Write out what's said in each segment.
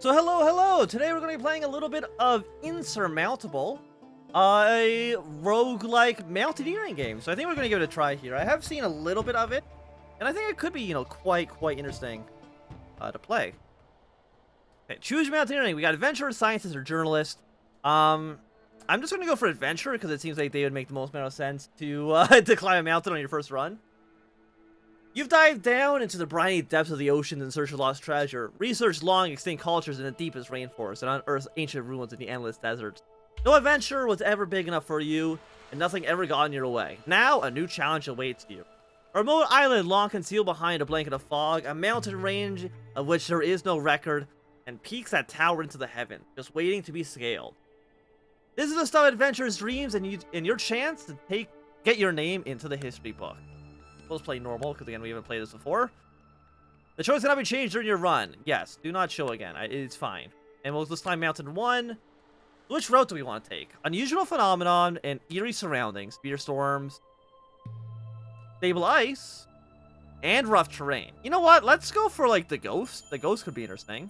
So hello! Today we're going to be playing a little bit of Insurmountable, a roguelike mountaineering game. So I think we're going to give it a try here. I have seen a little bit of it, and I think it could be, quite interesting to play. Okay, choose mountaineering. We got adventurer, scientist, or journalist. I'm just going to go for adventure because it seems like they would make the most amount of sense to to climb a mountain on your first run. You've dived down into the briny depths of the ocean in search of lost treasure, researched long extinct cultures in the deepest rainforest, and unearthed ancient ruins in the endless deserts. No adventure was ever big enough for you, and nothing ever got in your way. Now, a new challenge awaits you. A remote island long concealed behind a blanket of fog, a mountain range of which there is no record, and peaks that tower into the heaven, just waiting to be scaled. This is the stuff adventurers dreams, and your chance to get your name into the history book. Let's play normal, because again, we haven't played this before. The choice cannot be changed during your run. Yes, do not show again. It's fine. And let's climb Mountain 1. Which route do we want to take? Unusual phenomenon and eerie surroundings. Spear storms, stable ice, and rough terrain. You know what? Let's go for, the ghost. The ghost could be interesting.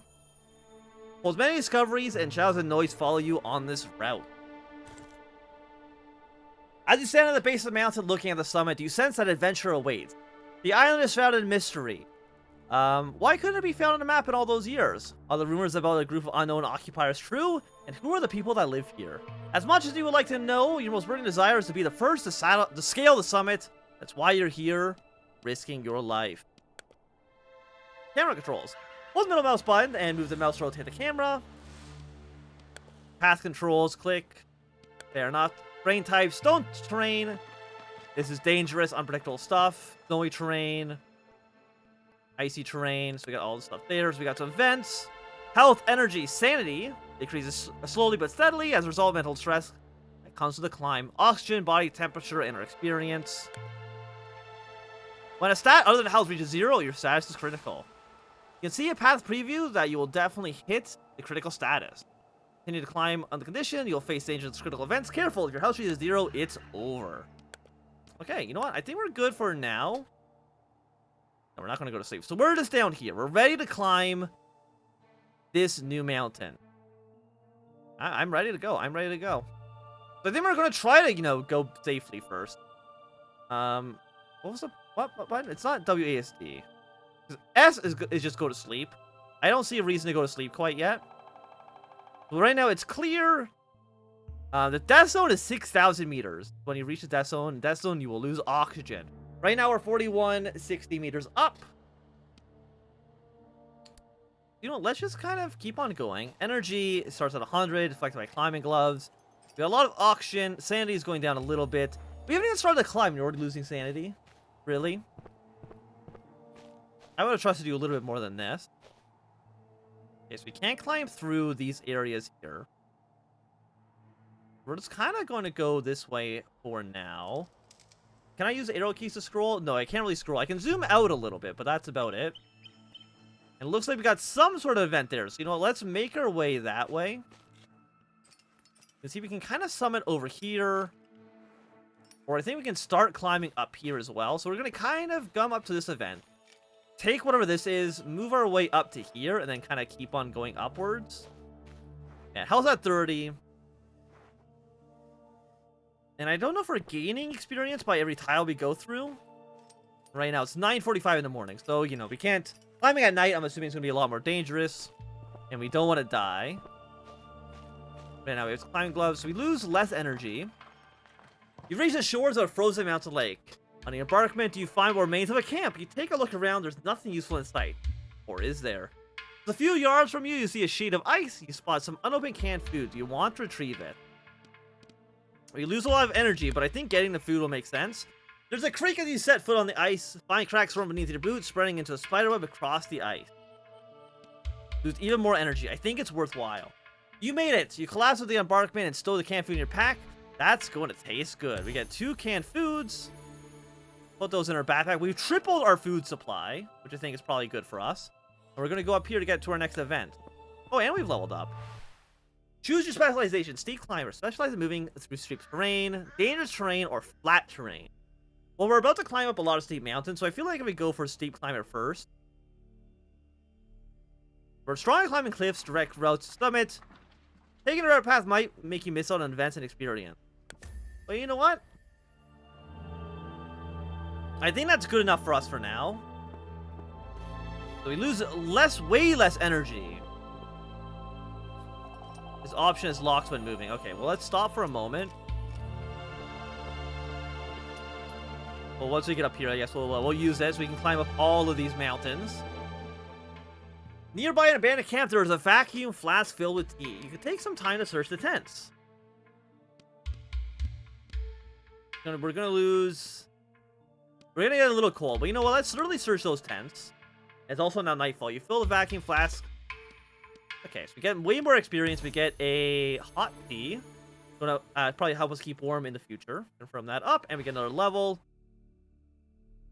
Well, as many discoveries and shadows and noise follow you on this route. As you stand at the base of the mountain looking at the summit, you sense that adventure awaits. The island is shrouded in mystery. Why couldn't it be found on a map in all those years? Are the rumors about a group of unknown occupiers true? And who are the people that live here? As much as you would like to know, your most burning desire is to be the first to scale the summit. That's why you're here, risking your life. Camera controls. Hold the middle mouse button and move the mouse to rotate the camera. Path controls, click. Fair enough. Terrain type, stone terrain. This is dangerous, unpredictable stuff. Snowy terrain. Icy terrain. So we got all the stuff there. So we got some events. Health, energy, sanity. Decreases slowly but steadily as a result of mental stress that comes with the climb. Oxygen, body temperature, inner experience. When a stat other than health reaches 0, your status is critical. You can see a path preview that you will definitely hit the critical status. Continue to climb on the condition, you'll face dangerous critical events. Careful, if your health reaches 0, it's over. Okay, you know what? I think we're good for now. No, we're not going to go to sleep. So we're just down here. We're ready to climb this new mountain. I'm ready to go. I'm ready to go. So I think we're going to try to, go safely first. What was the... What button? It's not WASD. S is just go to sleep. I don't see a reason to go to sleep quite yet. But right now, it's clear. The death zone is 6,000 meters. When you reach the death zone, you will lose oxygen. Right now, we're 4160 meters up. Let's just kind of keep on going. Energy starts at 100, affected by climbing gloves. We got a lot of oxygen. Sanity is going down a little bit. We haven't even started to climb. You're already losing sanity. Really? I would have trusted you a little bit more than this. Okay, so we can't climb through these areas here. We're just kind of going to go this way for now. Can I use arrow keys to scroll? No, I can't really scroll. I can zoom out a little bit, but that's about it. And it looks like we got some sort of event there. So, let's make our way that way. And see if we can kind of summit over here. Or I think we can start climbing up here as well. So we're going to kind of come up to this event. Take whatever this is, move our way up to here, and then kind of keep on going upwards. Yeah, how's that 30? And I don't know if we're gaining experience by every tile we go through. Right now, it's 9:45 in the morning, so, we can't... Climbing at night, I'm assuming it's going to be a lot more dangerous. And we don't want to die. Right now, we have climbing gloves, so we lose less energy. You've reached the shores of a frozen mountain lake. On the embankment, you find what remains of a camp. You take a look around, there's nothing useful in sight. Or is there? A few yards from you, you see a sheet of ice. You spot some unopened canned food. You want to retrieve it. You lose a lot of energy, but I think getting the food will make sense. There's a creak as you set foot on the ice. Fine cracks form beneath your boots, spreading into a spiderweb across the ice. Lose even more energy. I think it's worthwhile. You made it. You collapse with the embankment and stow the canned food in your pack. That's going to taste good. We get 2 canned foods. Put those in our backpack. We've tripled our food supply, which I think is probably good for us. And we're going to go up here to get to our next event. Oh, and we've leveled up. Choose your specialization. Steep climber. Specialize in moving through steep terrain, dangerous terrain, or flat terrain. Well, we're about to climb up a lot of steep mountains, so I feel like if we go for steep climber first, We're strong at climbing cliffs, direct routes to summit. Taking a route path might make you miss out on advanced experience. But you know what? I think that's good enough for us for now. So we lose way less energy. This option is locked when moving. Okay, well, let's stop for a moment. Well, once we get up here, I guess we'll use this. We can climb up all of these mountains. Nearby an abandoned camp, there is a vacuum flask filled with tea. You could take some time to search the tents. We're gonna lose... We're gonna get a little cold, but you know what? Let's really search those tents. It's also now nightfall. You fill the vacuum flask. Okay, so we get way more experience. We get a hot tea. Gonna probably help us keep warm in the future. Confirm that up, and we get another level.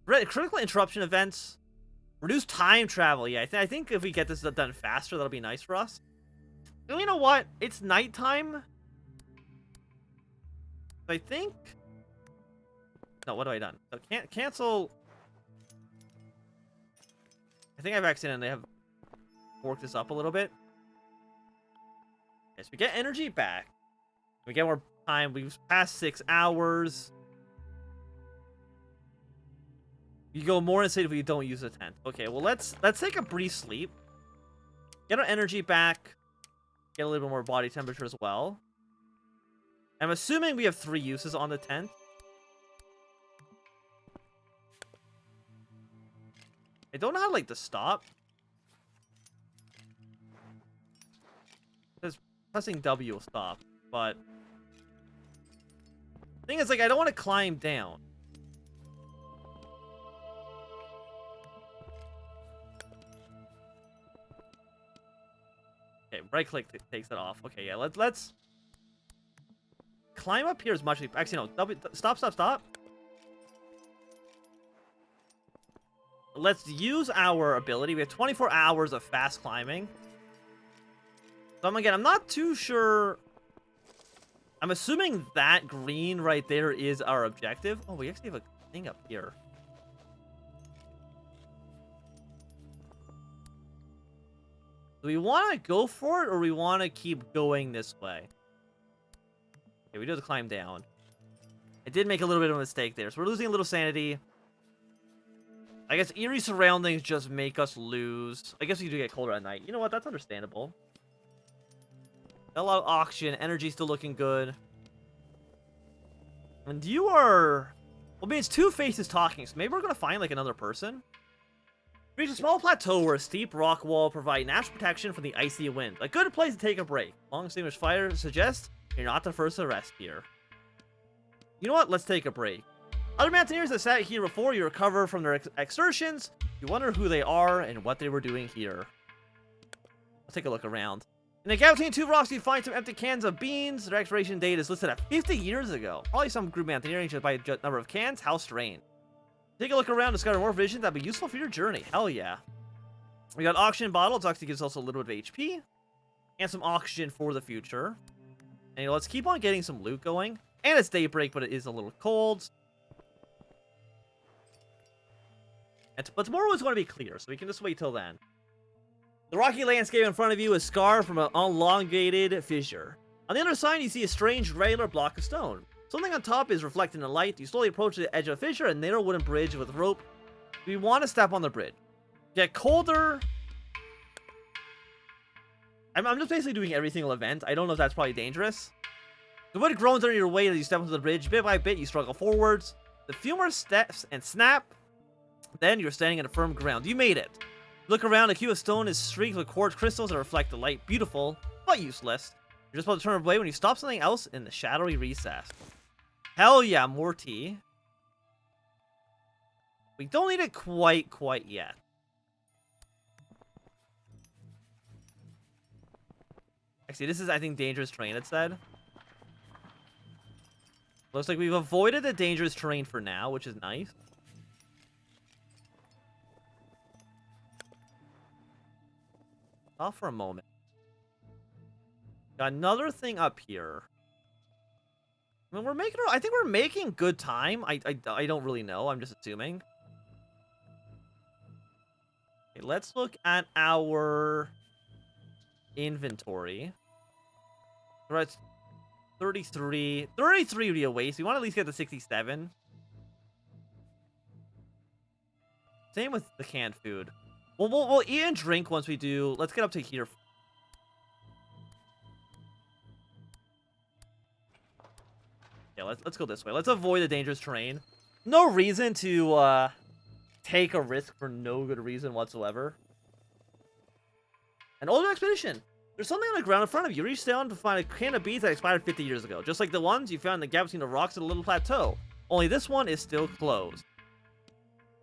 Critical interruption events. Reduce time travel. Yeah, I think if we get this done faster, that'll be nice for us. And you know what? It's nighttime. I think... No, what have I done? So can't cancel... I think I've accidentally worked this up a little bit. Yes, we get energy back. We get more time. We've passed 6 hours. You go more insane if we don't use a tent. Okay, well let's take a brief sleep. Get our energy back. Get a little bit more body temperature as well. I'm assuming we have 3 uses on the tent. I don't know how to stop. Because pressing W will stop, but the thing is, I don't want to climb down. Okay, right click takes it off. Okay, yeah, let's climb up here as much as... Actually, no. Stop. Let's use our ability. We have 24 hours of fast climbing. So again, I'm not too sure. I'm assuming that green right there is our objective. Oh, we actually have a thing up here. Do we want to go for it, or we want to keep going this way? Okay, we do have to climb down. I did make a little bit of a mistake there, so we're losing a little sanity. I guess eerie surroundings just make us lose. I guess we do get colder at night. You know what? That's understandable. Got a lot of oxygen. Energy still looking good. And you are... Well, I mean, it's 2 faces talking, so maybe we're going to find, another person. Reach a small plateau where a steep rock wall provides natural protection from the icy wind. A good place to take a break. Long extinguished fire suggests you're not the first to rest here. You know what? Let's take a break. Other mountaineers that sat here before you recover from their exertions. You wonder who they are and what they were doing here. Let's take a look around. In the gap between 2 rocks, you find some empty cans of beans. Their expiration date is listed at 50 years ago. Probably some group mountaineering just by the number of cans. How strange. Take a look around, discover more vision that'd be useful for your journey. Hell yeah. We got oxygen bottles. Oxygen gives us a little bit of HP. And some oxygen for the future. And let's keep on getting some loot going. And it's daybreak, but it is a little cold. But tomorrow is going to be clear, so we can just wait till then. The rocky landscape in front of you is scarred from an elongated fissure. On the other side, you see a strange regular block of stone. Something on top is reflecting the light. You slowly approach the edge of the fissure, a narrow wooden bridge with rope. We want to step on the bridge. Get colder. I'm just basically doing every single event. I don't know if that's probably dangerous. The wood groans under your weight as you step onto the bridge. Bit by bit, you struggle forwards. The few more steps and snap. Then you're standing on a firm ground. You made it. Look around. A cube of stone is streaked with quartz crystals that reflect the light. Beautiful, but useless. You're just about to turn away when you stop something else in the shadowy recess. Hell yeah, more tea. We don't need it quite yet. Actually, this is, I think, dangerous terrain, it said. Looks like we've avoided the dangerous terrain for now, which is nice. Off for a moment. Got another thing up here. I mean, I think we're making good time. I don't really know. I'm just assuming. Okay, let's look at our inventory. Right, 33. 33 would be a waste. We want to at least get to 67. Same with the canned food. We'll eat and drink once we do. Let's get up to here. Yeah, let's go this way. Let's avoid the dangerous terrain. No reason to take a risk for no good reason whatsoever. An older expedition. There's something on the ground in front of you. You reach down to find a can of beans that expired 50 years ago, just like the ones you found in the gap between the rocks at a little plateau. Only this one is still closed.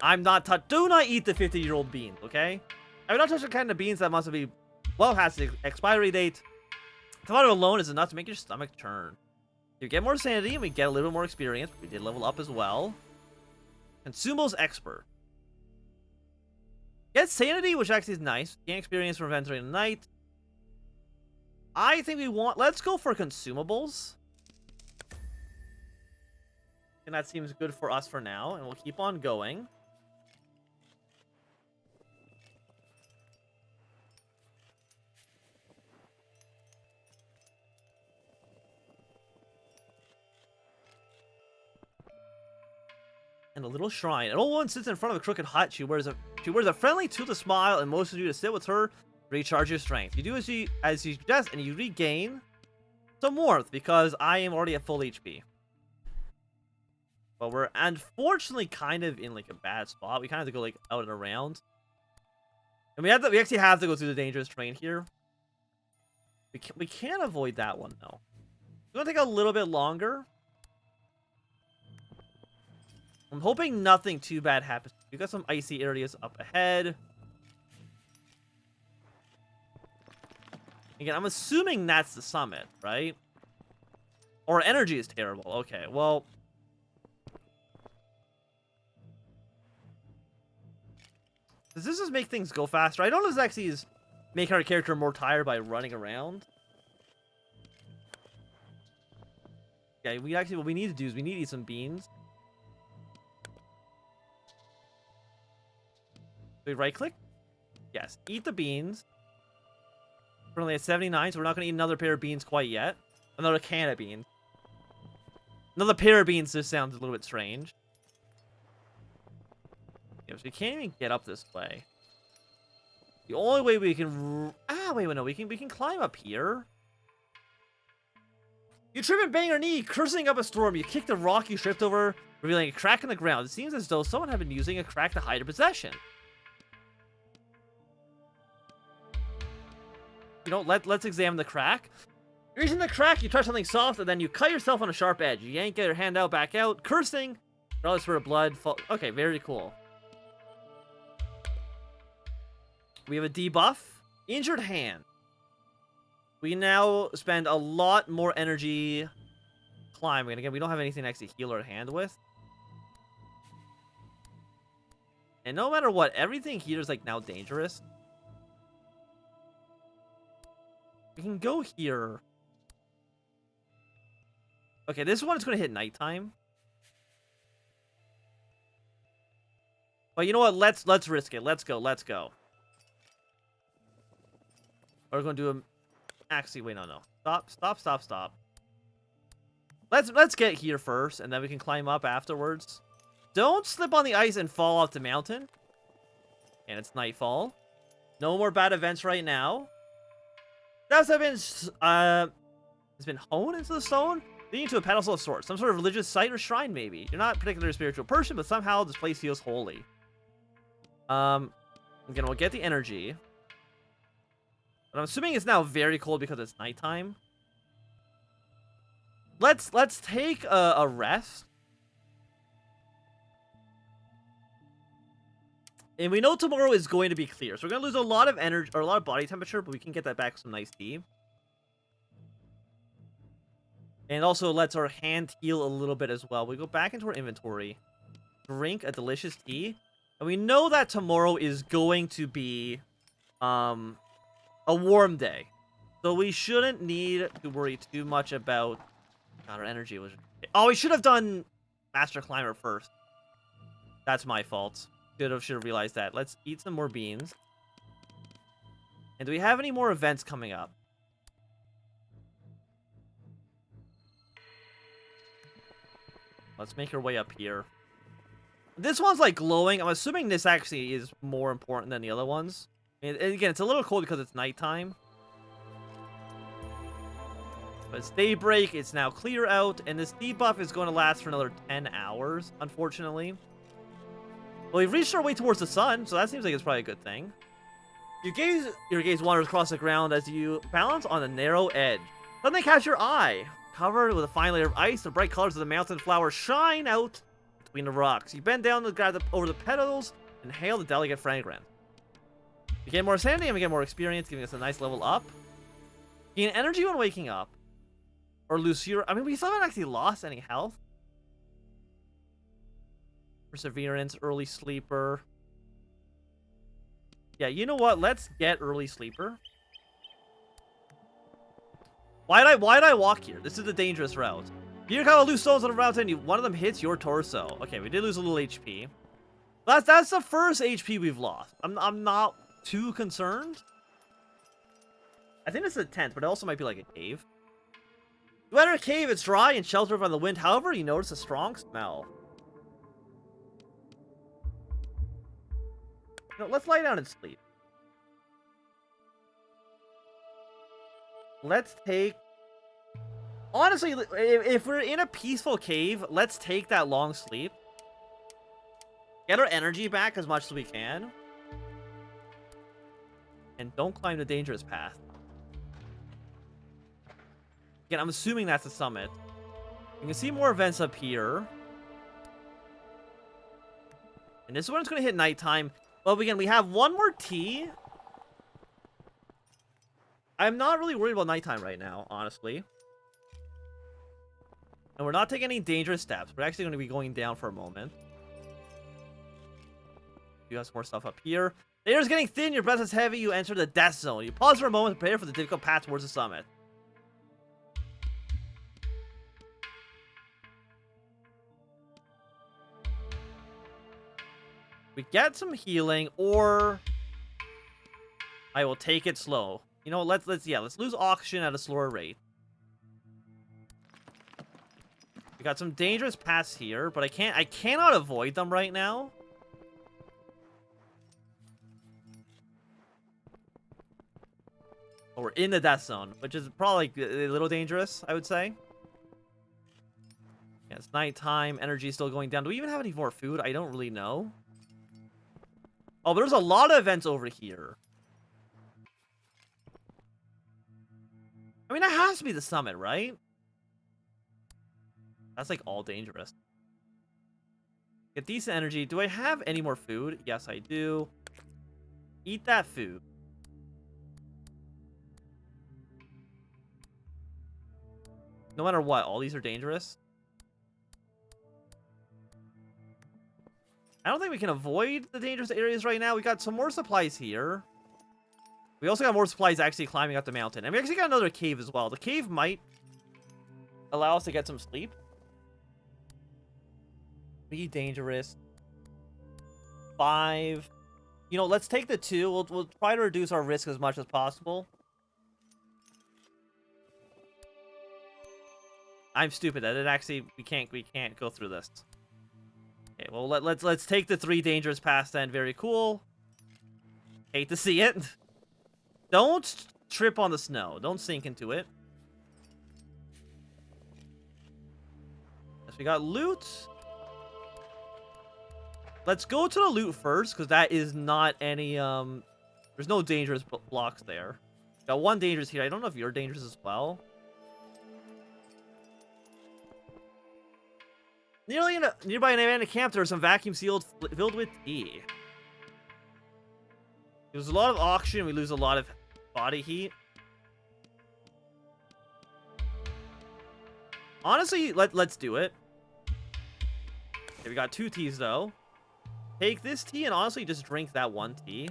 I'm not do not eat the 50-year-old beans, okay? I would not touch a can of beans that must be well past the expiry date. Tomato alone is enough to make your stomach turn. You get more sanity and we get a little bit more experience. We did level up as well. Consumables expert. Get sanity, which actually is nice. Gain experience from venturing the night. I think we want... Let's go for consumables. And that seems good for us for now. And we'll keep on going. And a little shrine. An old woman sits in front of a crooked hut. She wears a friendly toothless smile and motions you to sit with her. Recharge your strength. You do as you suggest, and you regain some warmth because I am already at full HP. But we're unfortunately kind of in like a bad spot. We kind of have to go like out and around, and we actually have to go through the dangerous terrain here. We can't avoid that one though. It's gonna take a little bit longer. I'm hoping nothing too bad happens. We got some icy areas up ahead. Again, I'm assuming that's the summit, right? Or energy is terrible. Okay, well... Does this just make things go faster? I don't know if this actually is making our character more tired by running around. Yeah, what we need to do is we need to eat some beans. We right click? Yes. Eat the beans. We're only at 79, so we're not going to eat another pair of beans quite yet. Another can of beans. Another pair of beans just sounds a little bit strange. Yeah, so we can't even get up this way. The only way we can... wait, no. We can climb up here. You trip and bang your knee, cursing up a storm. You kick the rock you tripped over, revealing a crack in the ground. It seems as though someone had been using a crack to hide a possession. You know, let's examine the crack. You're using the crack, you touch something soft, and then you cut yourself on a sharp edge. You yank your hand out, back out, cursing. Regardless for blood. Okay, very cool. We have a debuff. Injured hand. We now spend a lot more energy climbing. And again, we don't have anything to actually heal our hand with. And no matter what, everything here is like now dangerous. We can go here. Okay, this one is going to hit nighttime. But you know what? Let's risk it. Let's go. We're going to do a... Actually, wait, no. Stop. Let's get here first, and then we can climb up afterwards. Don't slip on the ice and fall off the mountain. And it's nightfall. No more bad events right now. That's it's been honed into the stone, leading to a pedestal of sorts. Some sort of religious site or shrine, maybe. You're not particularly a spiritual person, but somehow this place feels holy. Again, we'll get the energy. But I'm assuming it's now very cold because it's nighttime. Let's take a rest. And we know tomorrow is going to be clear. So we're going to lose a lot of energy, or a lot of body temperature, but we can get that back with some nice tea. And also lets our hand heal a little bit as well. We go back into our inventory. Drink a delicious tea. And we know that tomorrow is going to be a warm day. So we shouldn't need to worry too much about... God, our energy was... Oh, we should have done Master Climber first. That's my fault. Should have realized that. Let's eat some more beans. And do we have any more events coming up? Let's make our way up here. This one's like glowing. I'm assuming this actually is more important than the other ones. And again, it's a little cold because it's nighttime. But it's daybreak. It's now clear out. And this debuff is going to last for another 10 hours, unfortunately. Well, we've reached our way towards the sun, so that seems like it's probably a good thing. Your gaze wanders across the ground as you balance on a narrow edge. Suddenly catch your eye. Covered with a fine layer of ice, the bright colors of the mountain flowers shine out between the rocks. You bend down to grab over the petals and inhale the delicate fragrance. You gain more sanity and we get more experience, giving us a nice level up. Gain energy when waking up. Or lose your... I mean, we still haven't actually lost any health. Perseverance, early sleeper. Yeah, you know what? Let's get early sleeper. Why'd I walk here? This is a dangerous route. You encounter loose stones on the route and one of them hits your torso. Okay, we did lose a little HP. That's the first HP we've lost. I'm not too concerned. I think this is a tent, but it also might be like a cave. You enter a cave, it's dry and sheltered by the wind. However, you notice a strong smell. You know, let's lie down and sleep. Let's take... Honestly, if we're in a peaceful cave, let's take that long sleep. Get our energy back as much as we can. And don't climb the dangerous path. Again, I'm assuming that's the summit. You can see more events up here. And this one's going to hit nighttime. Well, again, we have one more tea. I'm not really worried about nighttime right now, honestly. And we're not taking any dangerous steps. We're actually going to be going down for a moment. You have some more stuff up here. The air is getting thin, your breath is heavy, you enter the death zone. You pause for a moment to prepare for the difficult path towards the summit. We get some healing, or I will take it slow. You know, let's lose oxygen at a slower rate. We got some dangerous paths here, but I cannot avoid them right now. Oh, we're in the death zone, which is probably a little dangerous, I would say. Yeah, it's nighttime. Energy is still going down. Do we even have any more food? I don't really know. Oh, but there's a lot of events over here. I mean, that has to be the summit, right? That's like all dangerous. Get decent energy. Do I have any more food? Yes, I do. Eat that food. No matter what, all these are dangerous. I don't think we can avoid the dangerous areas right now. We got some more supplies here. We also got more supplies actually climbing up the mountain. And we actually got another cave as well. The cave might allow us to get some sleep. Be dangerous. 5. You know, let's take the 2. We'll try to reduce our risk as much as possible. I'm stupid. That it actually we can't go through this. Okay, well let's take the 3 dangerous paths then. Very cool. Hate to see it. Don't trip on the snow. Don't sink into it. Yes, we got loot. Let's go to the loot first, because that is not any there's no dangerous blocks there. Got 1 dangerous here. I don't know if you're dangerous as well. Nearby an abandoned camp, there are some vacuum sealed filled with tea. There's a lot of oxygen. We lose a lot of body heat. Honestly, let's do it. Okay, we got 2 teas though. Take this tea and honestly just drink that 1 tea.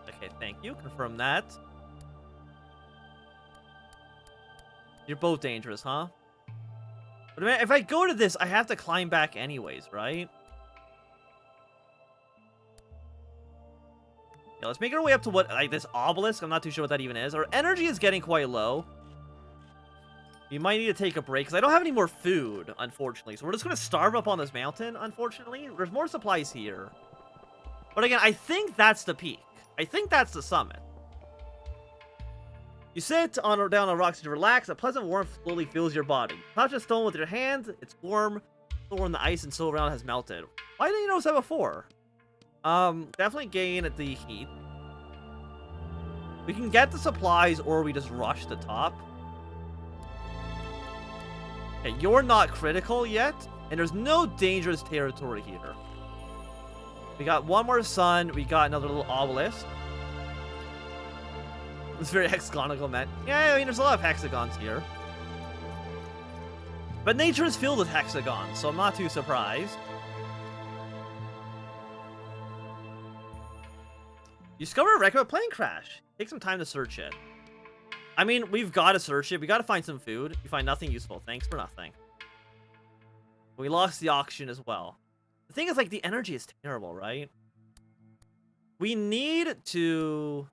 Okay, thank you. Confirm that. You're both dangerous, huh? But if I go to this, I have to climb back anyways, right? Yeah, let's make our way up to what, like, this obelisk. I'm not too sure what that even is. Our energy is getting quite low. We might need to take a break, because I don't have any more food, unfortunately. So we're just going to starve up on this mountain, unfortunately. There's more supplies here. But again, I think that's the peak. I think that's the summit. You sit on or down on rocks to relax. A pleasant warmth slowly fills your body. Touch a stone with your hand. It's warm. So warm the ice and so around has melted. Why didn't you notice that before? Definitely gain the heat. We can get the supplies, or we just rush the top. Okay, you're not critical yet, and there's no dangerous territory here. We got one more sun. We got another little obelisk. It's very hexagonal, man. Yeah, I mean, there's a lot of hexagons here. But nature is filled with hexagons, so I'm not too surprised. You discover a record of a plane crash. Take some time to search it. I mean, we've got to search it. We got to find some food. You find nothing useful. Thanks for nothing. We lost the auction as well. The thing is, like, the energy is terrible, right? We need to...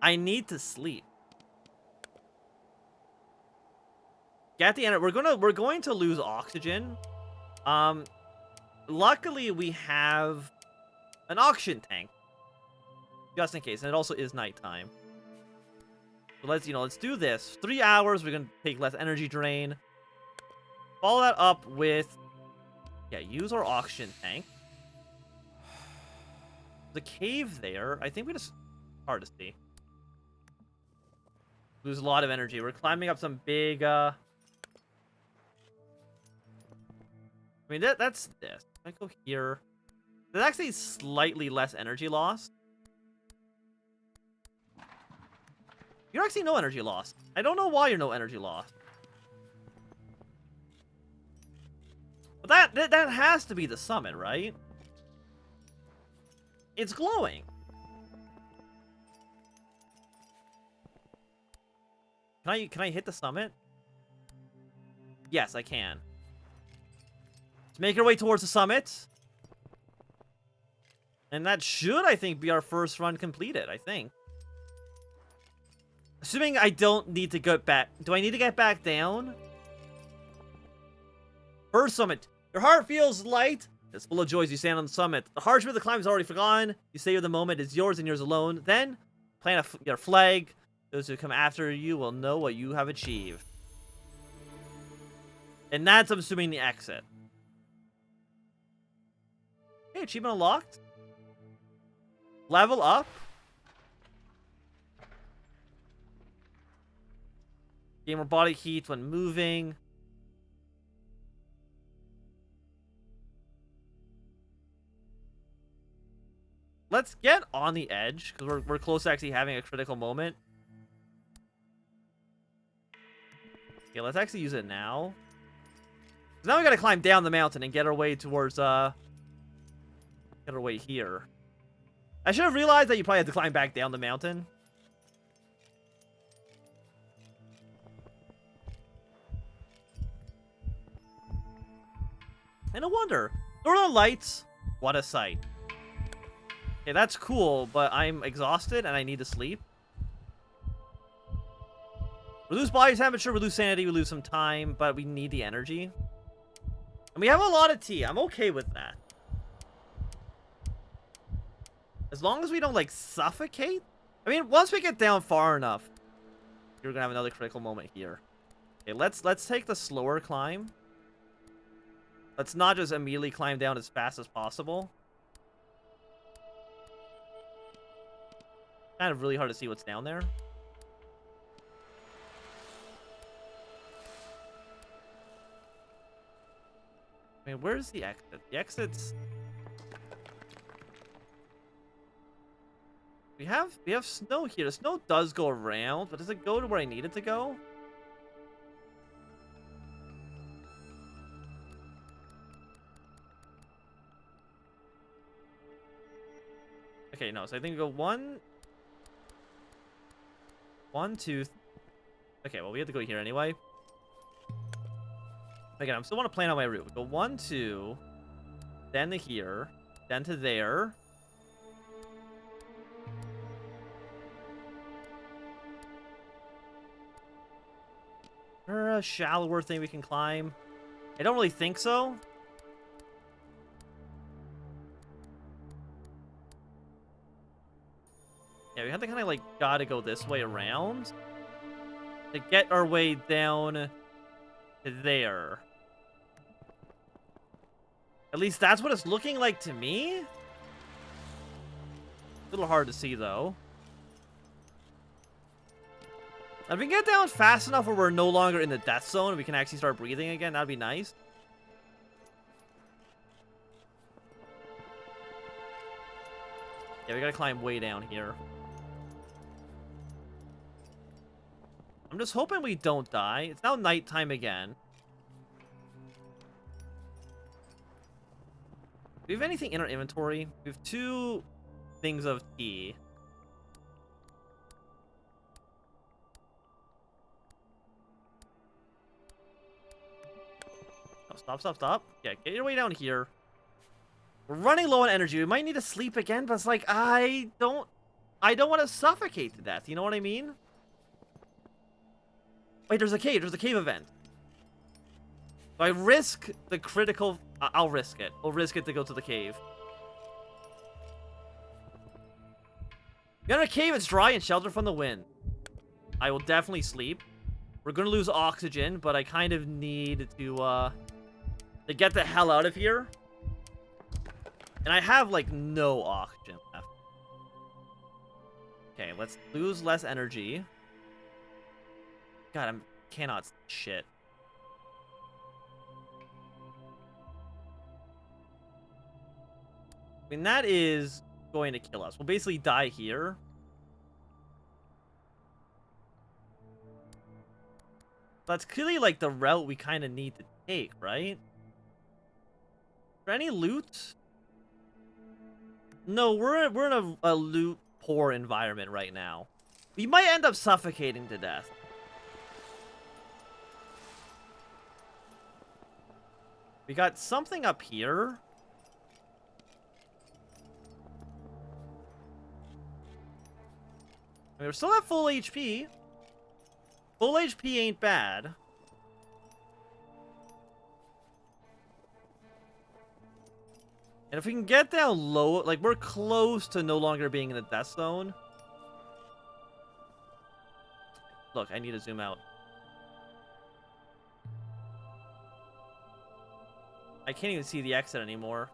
I need to sleep. Get the energy. We're going to lose oxygen. Luckily, we have an auction tank. Just in case. And it also is nighttime. So let's do this. 3 hours, we're gonna take less energy drain. Follow that up with, yeah, use our auction tank. The cave there, I think we just, hard to see. Lose a lot of energy. We're climbing up some big, I mean, that's this. I go here. There's actually slightly less energy loss. You're actually no energy loss. I don't know why you're no energy loss. But that has to be the summit, right? It's glowing. Can I hit the summit? Yes, I can. Let's make our way towards the summit. And that should, I think, be our first run completed, I think. Assuming I don't need to go back. Do I need to get back down? First summit. Your heart feels light. It's full of joy as you stand on the summit. The hardship of the climb is already forgotten. You savor the moment. It's yours and yours alone. Then, plant your flag. Those who come after you will know what you have achieved. And that's, I'm assuming, the exit. Okay, achievement unlocked. Level up. Gain more body heat when moving. Let's get on the edge, because we're close to actually having a critical moment. Okay, let's actually use it now. Now we gotta climb down the mountain and get our way towards, get our way here. I should have realized that you probably have to climb back down the mountain. And no wonder. Northern Lights, what a sight. Okay, that's cool, but I'm exhausted and I need to sleep. We lose body temperature, we lose sanity, we lose some time, but we need the energy. And we have a lot of tea. I'm okay with that. As long as we don't, like, suffocate. I mean, once we get down far enough, you're gonna have another critical moment here. Okay, let's take the slower climb. Let's not just immediately climb down as fast as possible. Kind of really hard to see what's down there. I mean, where's the exit? The exit's... We have snow here. The snow does go around, but does it go to where I need it to go? Okay, no. So I think we go 1, 2. Okay, well, we have to go here anyway. Again, I still want to plan on my route. Go 1, 2, then to here, then to there. there a shallower thing we can climb? I don't really think so. Yeah, we have to kind of like gotta go this way around to get our way down to there. At least that's what it's looking like to me. A little hard to see though. If we can get down fast enough where we're no longer in the death zone and we can actually start breathing again, that'd be nice. Yeah, we gotta climb way down here. I'm just hoping we don't die. It's now nighttime again. Do we have anything in our inventory? We have 2 things of tea. Oh, stop. Yeah, get your way down here. We're running low on energy. We might need to sleep again, but it's like, I don't want to suffocate to death. You know what I mean? Wait, there's a cave. There's a cave event. So I risk the critical... I'll risk it. I'll risk it to go to the cave. You're in a cave. It's dry and sheltered from the wind. I will definitely sleep. We're going to lose oxygen, but I kind of need to get the hell out of here. And I have, like, no oxygen left. Okay, let's lose less energy. God, I cannot shit. I mean, that is going to kill us. We'll basically die here. That's clearly, like, the route we kind of need to take, right? Is there any loot? No, we're in a loot-poor environment right now. We might end up suffocating to death. We got something up here. I mean, we're still at full HP. Full HP ain't bad. And if we can get down low, like, we're close to no longer being in the death zone. Look, I need to zoom out. I can't even see the exit anymore.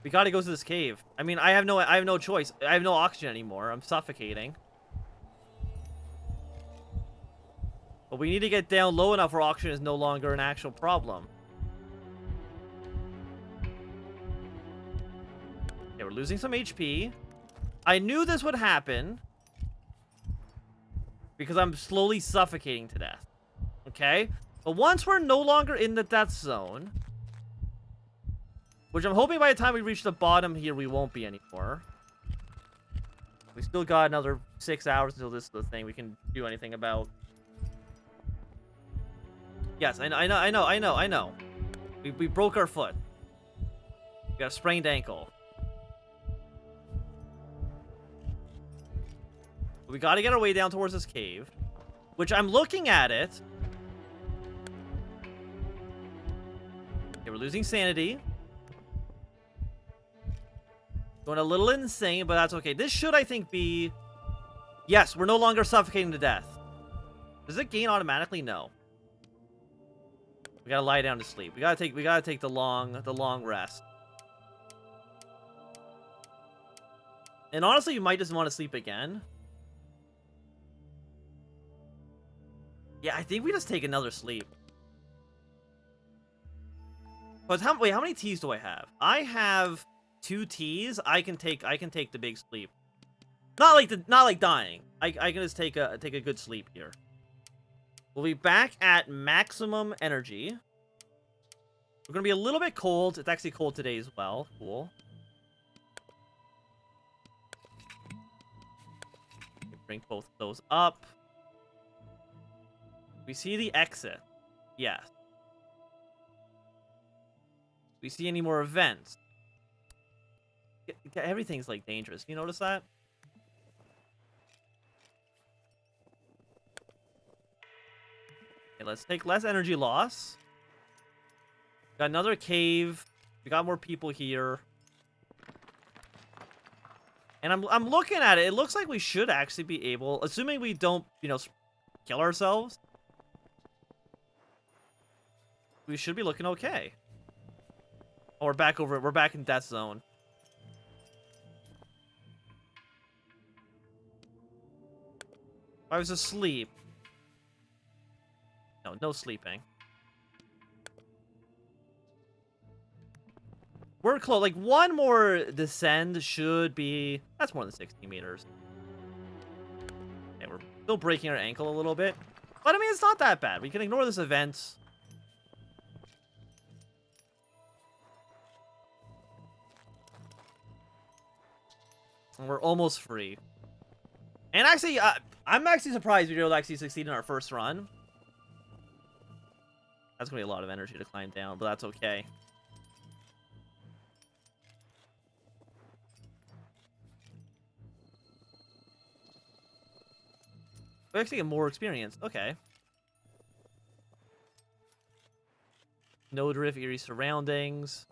We gotta go to this cave. I mean, I have no choice. I have no oxygen anymore. I'm suffocating. But we need to get down low enough where oxygen is no longer an actual problem. Okay, we're losing some HP. I knew this would happen. Because I'm slowly suffocating to death. Okay? But once we're no longer in the death zone... which I'm hoping by the time we reach the bottom here, we won't be anymore. We still got another 6 hours until this is the thing we can do anything about. Yes, I know. We broke our foot. We got a sprained ankle. We gotta get our way down towards this cave. Which I'm looking at it. Okay, we're losing sanity. Going a little insane, but that's okay. This should, I think, be... Yes, we're no longer suffocating to death. Does it gain automatically? No. We gotta lie down to sleep. We gotta take the long rest. And honestly, you might just want to sleep again. Yeah, I think we just take another sleep. But wait, how many teas do I have? I have 2 teas. I can take the big sleep. Not like dying. I can just take a good sleep here. We'll be back at maximum energy. We're gonna be a little bit cold. It's actually cold today as well. Cool. Bring both of those up. We see the exit. Yes. we see any more events? Everything's like dangerous. You notice that? Okay, let's take less energy loss. Got another cave. We got more people here. And I'm looking at it. It looks like we should actually be able, assuming we don't, you know, kill ourselves. We should be looking okay. Oh, we're back over it. We're back in death zone. I was asleep. No, no sleeping. We're close. Like, one more descend should be... That's more than 60 meters. Okay, we're still breaking our ankle a little bit. But, I mean, it's not that bad. We can ignore this event. And we're almost free. And actually, I'm actually surprised we were able to actually succeed in our first run. That's going to be a lot of energy to climb down, but that's okay. We actually get more experience. Okay. Node Rift, eerie surroundings.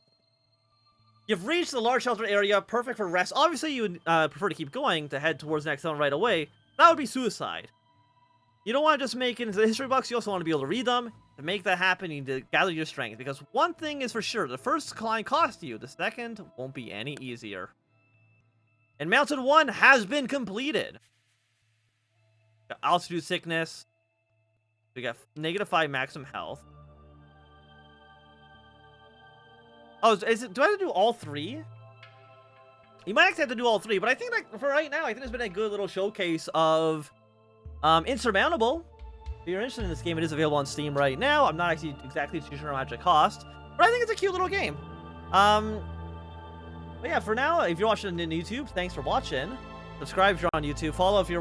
You've reached the large shelter area, perfect for rest. Obviously, you would prefer to keep going to head towards the next zone right away. That would be suicide. You don't want to just make it into the history books. You also want to be able to read them. To make that happen, you need to gather your strength. Because one thing is for sure, the first climb cost you. The second won't be any easier. And Mountain 1 has been completed. Got altitude sickness. We got -5 maximum health. Oh, do I have to do all 3? You might actually have to do all 3, but I think that for right now, I think it's been a good little showcase of Insurmountable. If you're interested in this game, it is available on Steam right now. I'm not actually exactly too sure how much it costs, but I think it's a cute little game. But yeah, for now, if you're watching on YouTube, thanks for watching. Subscribe if you're on YouTube. Follow if you're watching.